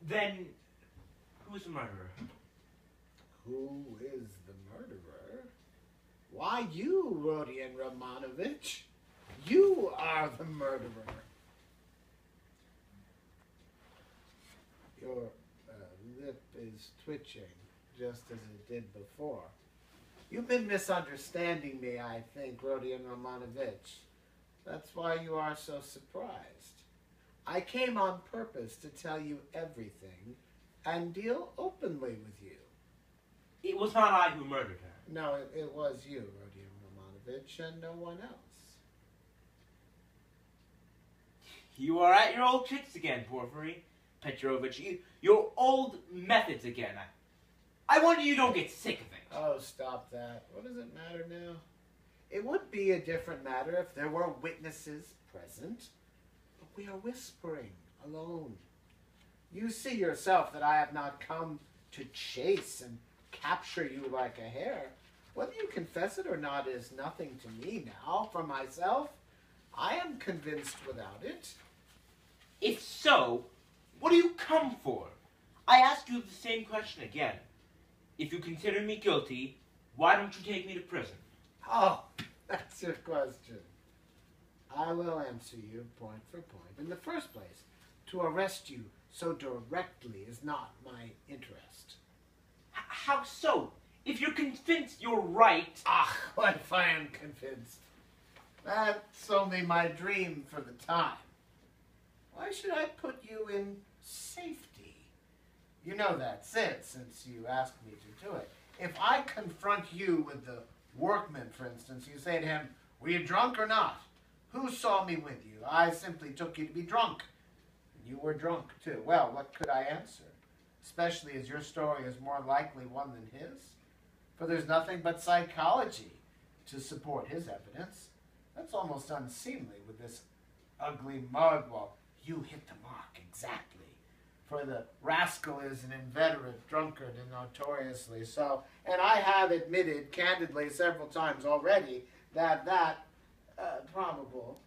Then, who's the murderer? Who is the murderer? Why, you, Rodion Romanovich. You are the murderer. Your lip is twitching, just as it did before. You've been misunderstanding me, I think, Rodion Romanovich. That's why you are so surprised. I came on purpose to tell you everything and deal openly with you. It was not I who murdered her. No, it was you, Rodion Romanovich, and no one else. You are at your old tricks again, Porfiry Petrovich. Your old methods again. I wonder you don't get sick of it. Oh, stop that. What does it matter now? It would be a different matter if there were witnesses present. But we are whispering, alone. You see yourself that I have not come to chase and capture you like a hare. Whether you confess it or not is nothing to me now. For myself, I am convinced without it. If so, what do you come for? I ask you the same question again. If you consider me guilty, why don't you take me to prison? Oh, that's your question. I will answer you point for point. In the first place, to arrest you so directly is not my interest. How so? If you're convinced you're right... Ah, what if I am convinced? That's only my dream for the time. Why should I put you in safety? You know that's it, since you asked me to do it. If I confront you with the workman, for instance, you say to him, were you drunk or not? Who saw me with you? I simply took you to be drunk. You were drunk, too. Well, what could I answer? Especially as your story is more likely one than his. For there's nothing but psychology to support his evidence. That's almost unseemly with this ugly mug. Well, you hit the mark exactly. For the rascal is an inveterate drunkard and notoriously so. And I have admitted candidly several times already that probable.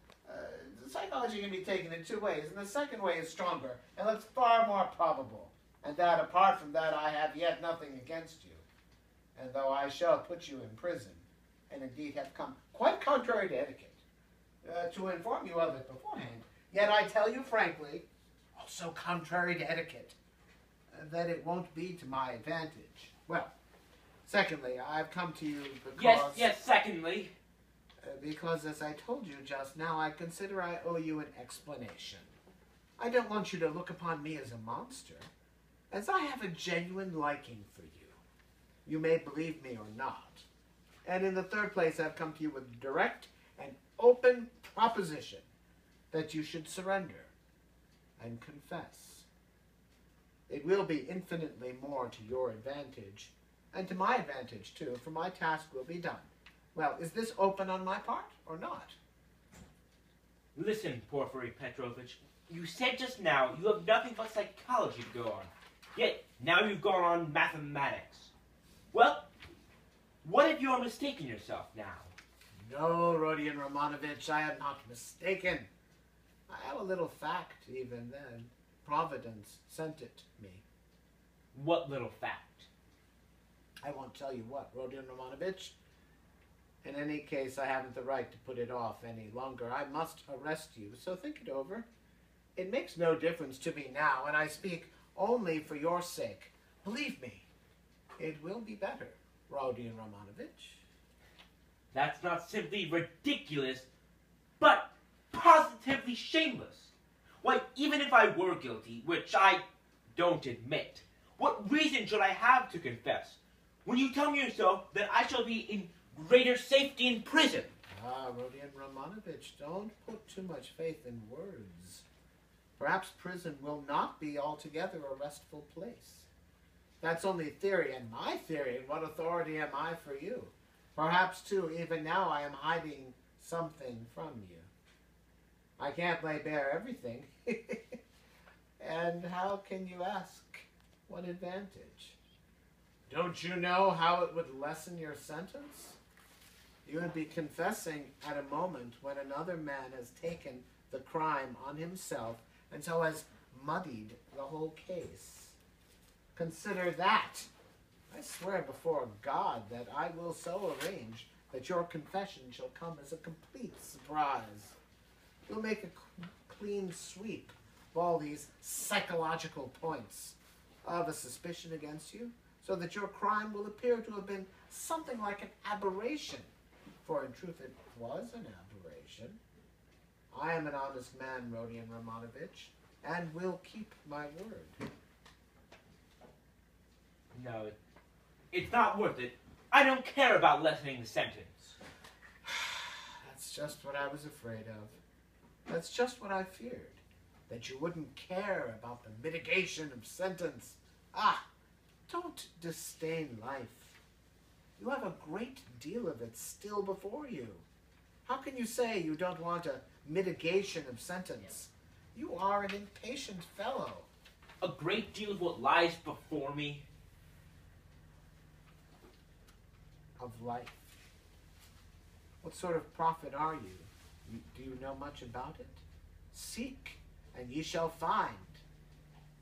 Psychology can be taken in two ways, and the second way is stronger, and that's far more probable. And that, apart from that, I have yet nothing against you. And though I shall put you in prison, and indeed have come quite contrary to etiquette, to inform you of it beforehand, yet I tell you frankly, also contrary to etiquette, that it won't be to my advantage. Well, secondly, I've come to you because... Yes, secondly... because, as I told you just now, I consider I owe you an explanation. I don't want you to look upon me as a monster, as I have a genuine liking for you. You may believe me or not. And in the third place, I've come to you with a direct and open proposition that you should surrender and confess. It will be infinitely more to your advantage, and to my advantage, too, for my task will be done. Well, is this open on my part, or not? Listen, Porfiry Petrovich, you said just now you have nothing but psychology to go on. Yet, now you've gone on mathematics. Well, what if you are mistaken yourself now? No, Rodion Romanovich, I am not mistaken. I have a little fact, even then. Providence sent it me. What little fact? I won't tell you what, Rodion Romanovich. In any case, I haven't the right to put it off any longer. I must arrest you, so think it over. It makes no difference to me now, and I speak only for your sake. Believe me, it will be better, Rodion Romanovich. That's not simply ridiculous, but positively shameless. Why, even if I were guilty, which I don't admit, what reason should I have to confess? When you tell me yourself that I shall be in greater safety in prison. Ah, Rodion Romanovich, don't put too much faith in words. Perhaps prison will not be altogether a restful place. That's only theory, and my theory, and what authority am I for you? Perhaps, too, even now I am hiding something from you. I can't lay bare everything. And how can you ask? What advantage? Don't you know how it would lessen your sentence? You would be confessing at a moment when another man has taken the crime on himself and so has muddied the whole case. Consider that. I swear before God that I will so arrange that your confession shall come as a complete surprise. You'll make a clean sweep of all these psychological points of a suspicion against you, so that your crime will appear to have been something like an aberration, for in truth it was an aberration. I am an honest man, Rodion Romanovich, and will keep my word. No, it's not worth it. I don't care about lessening the sentence. That's just what I was afraid of. That's just what I feared. That you wouldn't care about the mitigation of sentence. Ah, don't disdain life. You have a great deal of it still before you. How can you say you don't want a mitigation of sentence? You are an impatient fellow. A great deal of what lies before me. Of life. What sort of prophet are you? Do you know much about it? Seek, and ye shall find.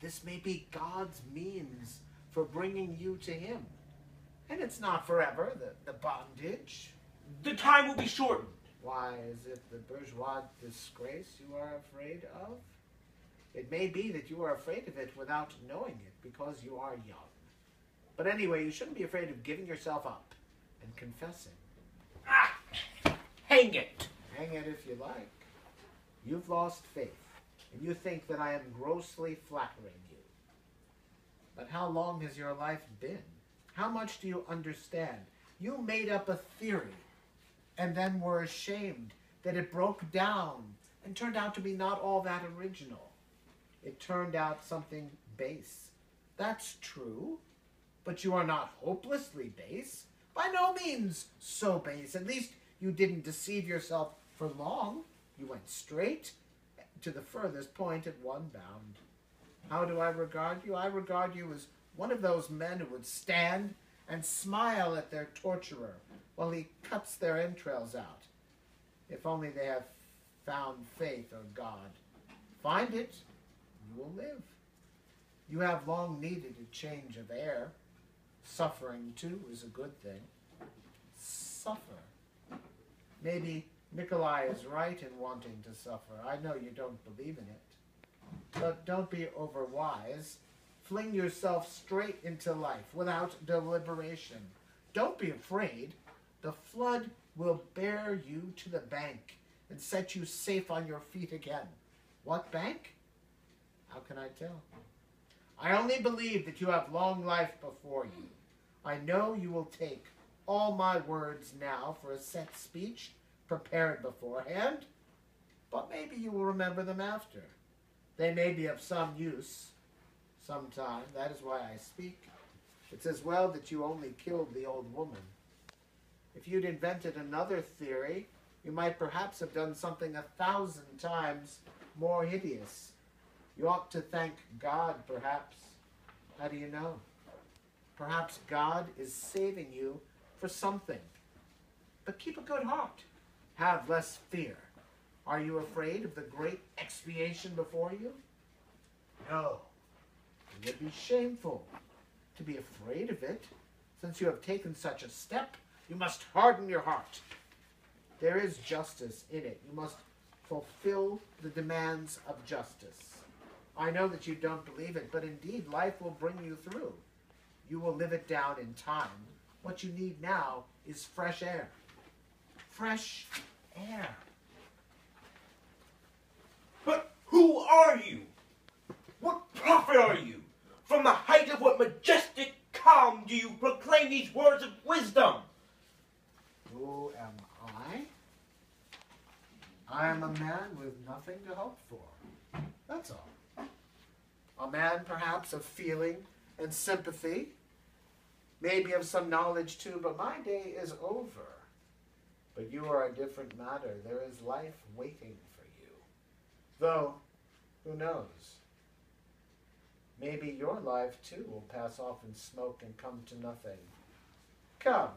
This may be God's means for bringing you to him. And it's not forever, the bondage. The time will be shortened. Why, is it the bourgeois disgrace you are afraid of? It may be that you are afraid of it without knowing it, because you are young. But anyway, you shouldn't be afraid of giving yourself up and confessing. Ah! Hang it! Hang it if you like. You've lost faith, and you think that I am grossly flattering you. But how long has your life been? How much do you understand? You made up a theory, and then were ashamed that it broke down and turned out to be not all that original. It turned out something base. That's true, but you are not hopelessly base. By no means so base. At least you didn't deceive yourself for long. You went straight to the furthest point at one bound. How do I regard you? I regard you as one of those men who would stand and smile at their torturer while he cuts their entrails out. If only they have found faith or God. Find it, you will live. You have long needed a change of air. Suffering, too, is a good thing. Suffer. Maybe Nikolai is right in wanting to suffer. I know you don't believe in it. But don't be overwise. Fling yourself straight into life without deliberation. Don't be afraid. The flood will bear you to the bank and set you safe on your feet again. What bank? How can I tell? I only believe that you have long life before you. I know you will take all my words now for a set speech prepared beforehand, but maybe you will remember them after. They may be of some use sometime. That is why I speak. It's as well that you only killed the old woman. If you'd invented another theory, you might perhaps have done something 1,000 times more hideous. You ought to thank God, perhaps. How do you know? Perhaps God is saving you for something. But keep a good heart. Have less fear. Are you afraid of the great expiation before you? No. It would be shameful to be afraid of it. Since you have taken such a step, you must harden your heart. There is justice in it. You must fulfill the demands of justice. I know that you don't believe it, but indeed life will bring you through. You will live it down in time. What you need now is fresh air. Fresh air. But who are you? What prophet are you? From the height of what majestic calm do you proclaim these words of wisdom? Who am I? I am a man with nothing to hope for. That's all. A man, perhaps, of feeling and sympathy. Maybe of some knowledge, too, but my day is over. But you are a different matter. There is life waiting for you. Though, who knows? Maybe your life, too, will pass off in smoke and come to nothing. Come,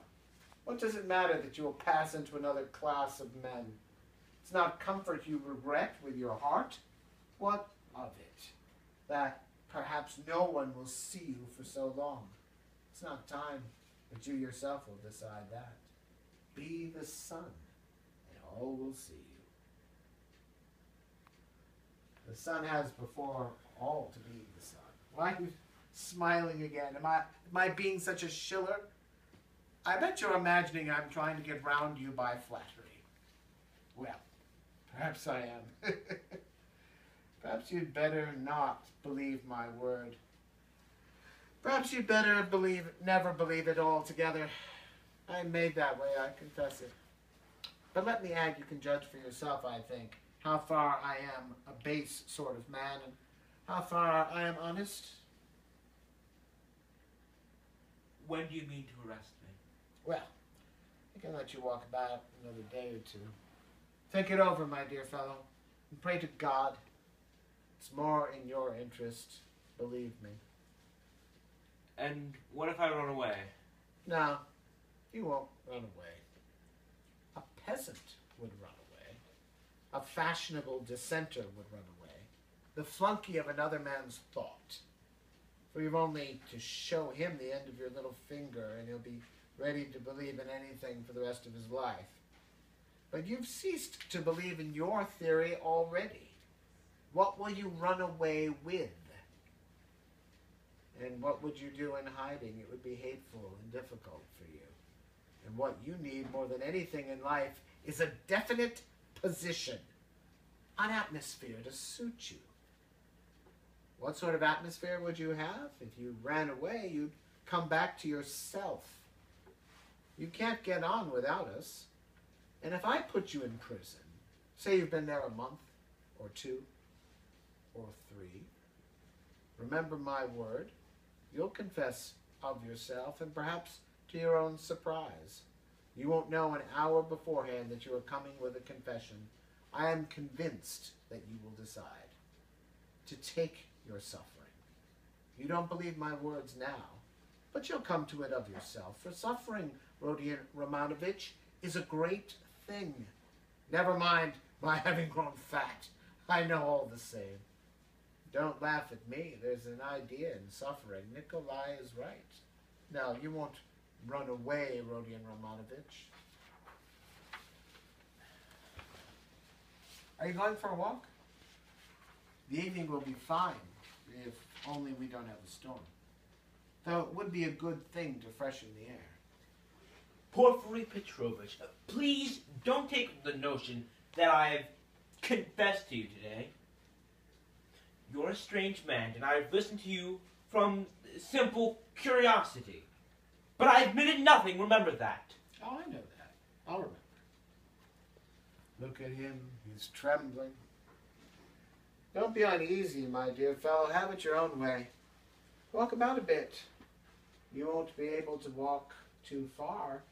what does it matter that you will pass into another class of men? It's not comfort you regret with your heart. What of it? that perhaps no one will see you for so long. It's not time, but you yourself will decide that. Be the sun, and all will see you. The sun has before all to be the sun. Why are you smiling again? Am I being such a shiller? I bet you're imagining I'm trying to get round you by flattery. Well, perhaps I am. Perhaps you'd better not believe my word. Perhaps you'd better never believe it altogether. I'm made that way, I confess it. But let me add, you can judge for yourself, I think, how far I am a base sort of man and how far I am honest. When do you mean to arrest me? Well, I can let you walk about another day or two. Think it over, my dear fellow, and pray to God. It's more in your interest, believe me. And what if I run away? No, you won't run away. A peasant would run away. A fashionable dissenter would run away. The flunky of another man's thought. For you've only to show him the end of your little finger and he'll be ready to believe in anything for the rest of his life. But you've ceased to believe in your theory already. What will you run away with? And what would you do in hiding? It would be hateful and difficult for you. And what you need more than anything in life is a definite position. An atmosphere to suit you. What sort of atmosphere would you have? If you ran away, you'd come back to yourself. You can't get on without us. And if I put you in prison, say you've been there a month, or 2, or 3, remember my word, you'll confess of yourself, and perhaps to your own surprise. You won't know an hour beforehand that you are coming with a confession. I am convinced that you will decide to take your suffering. You don't believe my words now, but you'll come to it of yourself. For suffering, Rodion Romanovich, is a great thing. Never mind my having grown fat. I know all the same. Don't laugh at me. There's an idea in suffering. Nikolai is right. No, you won't run away, Rodion Romanovich. Are you going for a walk? The evening will be fine, if only we don't have a storm. Though it would be a good thing to freshen the air. Porfiry Petrovich, please don't take the notion that I've confessed to you today. You're a strange man, and I've listened to you from simple curiosity. But I admitted nothing, remember that. Oh, I know that. I'll remember. Look at him, he's trembling. Don't be uneasy, my dear fellow. Have it your own way. Walk about a bit. You won't be able to walk too far.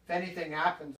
If anything happens,